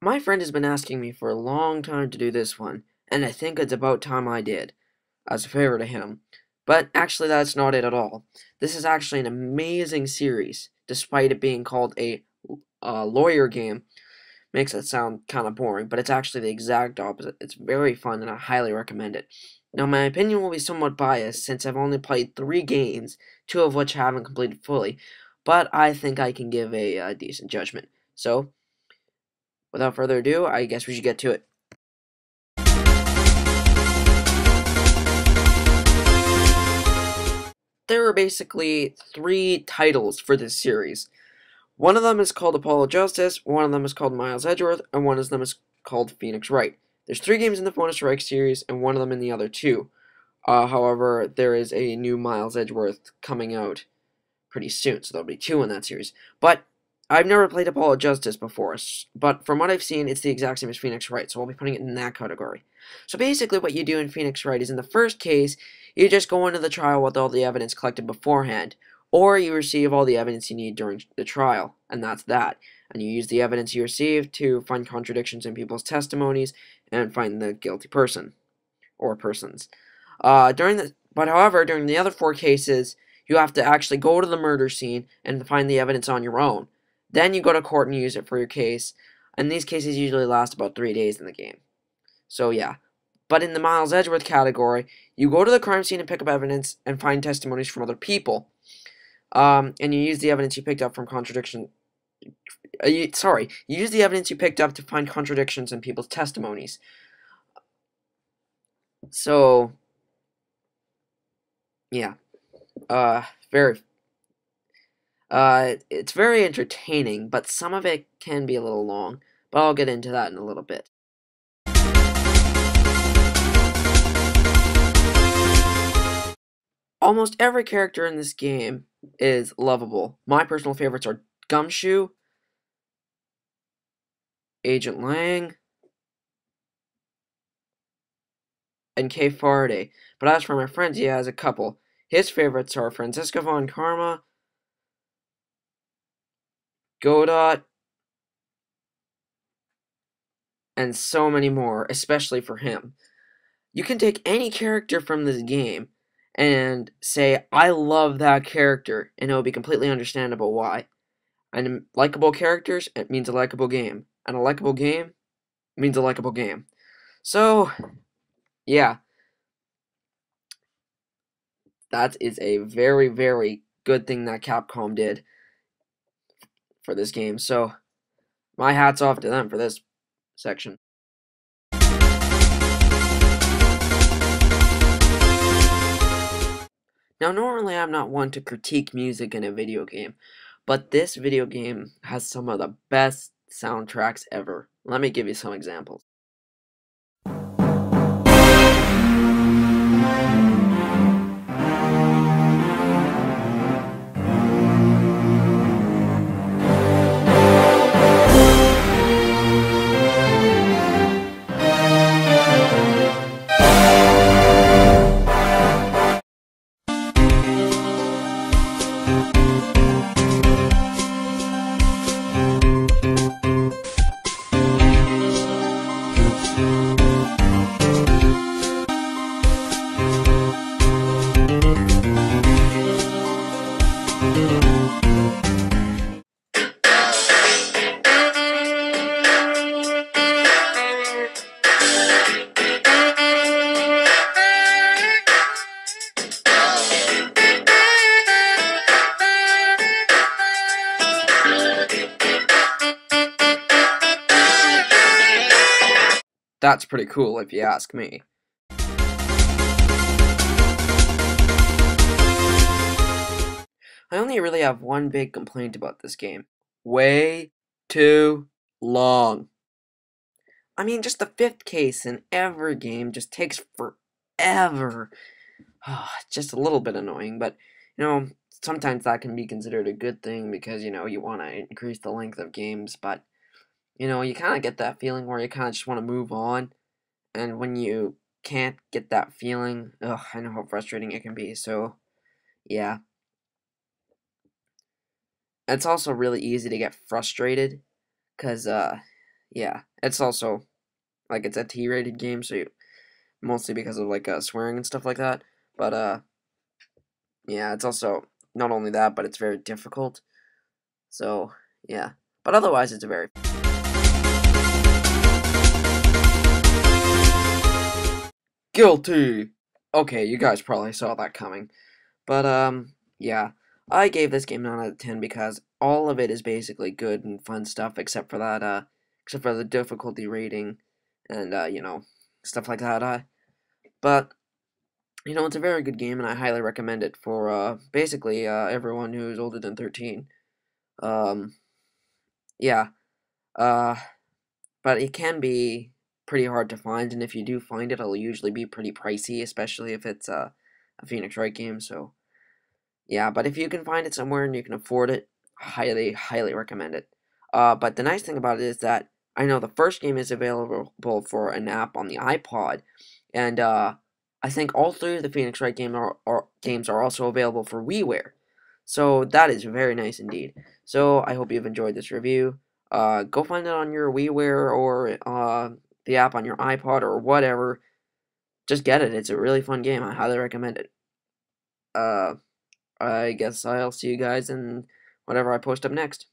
My friend has been asking me for a long time to do this one, and I think it's about time I did, as a favor to him. But actually, that's not it at all. This is actually an amazing series, despite it being called a lawyer game. Makes it sound kind of boring, but it's actually the exact opposite. It's very fun, and I highly recommend it. Now, my opinion will be somewhat biased since I've only played 3 games, 2 of which I haven't completed fully, but I think I can give a decent judgment. So, without further ado, I guess we should get to it. There are basically 3 titles for this series. One of them is called Apollo Justice, one of them is called Miles Edgeworth, and one of them is called Phoenix Wright. There's 3 games in the Bonus Strike series, and one of them in the other 2. However, there is a new Miles Edgeworth coming out pretty soon, so there'll be 2 in that series. But I've never played Apollo Justice before, but from what I've seen, it's the exact same as Phoenix Wright, so I'll be putting it in that category. So basically what you do in Phoenix Wright is in the first case, you just go into the trial with all the evidence collected beforehand, or you receive all the evidence you need during the trial, and that's that. And you use the evidence you receive to find contradictions in people's testimonies and find the guilty person, or persons. However, during the other 4 cases, you have to actually go to the murder scene and find the evidence on your own. Then you go to court and use it for your case, and these cases usually last about 3 days in the game. So yeah. But in the Miles Edgeworth category, you go to the crime scene and pick up evidence and find testimonies from other people. And you use the evidence you picked up from you use the evidence you picked up to find contradictions in people's testimonies. So, yeah. Very it's very entertaining, but some of it can be a little long, but I'll get into that in a little bit. Almost every character in this game is lovable. My personal favorites are Gumshoe, Agent Lang, and Kay Faraday. But as for my friends, he has a couple. His favorites are Franziska von Karma, Godot, and so many more, especially for him. You can take any character from this game and say, I love that character, and it'll be completely understandable why. And likable characters, it means a likable game. And a likable game means a likable game. So, yeah. That is a very, very good thing that Capcom did for this game. So, my hat's off to them for this section. Now, normally I'm not one to critique music in a video game, but this video game has some of the best soundtracks ever. Let me give you some examples. That's pretty cool if you ask me. I only really have one big complaint about this game. Way too long. I mean, just the 5th case in every game just takes forever. Just a little bit annoying, but, sometimes that can be considered a good thing because, you want to increase the length of games, but, you kind of get that feeling where you kind of just want to move on, and when you can't get that feeling, I know how frustrating it can be, so, yeah. It's also really easy to get frustrated, because, yeah, it's also like it's a T-rated game, so mostly because of like swearing and stuff like that. But yeah, it's also not only that, but it's very difficult. So yeah, but otherwise, it's a very guilty. Okay, you guys probably saw that coming. But yeah, I gave this game 9 out of 10 because all of it is basically good and fun stuff, except for the difficulty rating, and stuff like that. But it's a very good game, and I highly recommend it for basically everyone who's older than 13. Um, yeah. Uh, but it can be pretty hard to find, and if you do find it, it'll usually be pretty pricey, especially if it's a Phoenix Wright game. So yeah, but if you can find it somewhere and you can afford it, highly, highly recommend it. But the nice thing about it is that I know the first game is available for an app on the iPod, and I think all three of the Phoenix Wright games are also available for WiiWare. So that is very nice indeed. So I hope you've enjoyed this review. Go find it on your WiiWare or the app on your iPod or whatever. Just get it. It's a really fun game. I highly recommend it. Uh, I guess I'll see you guys in whatever I post up next.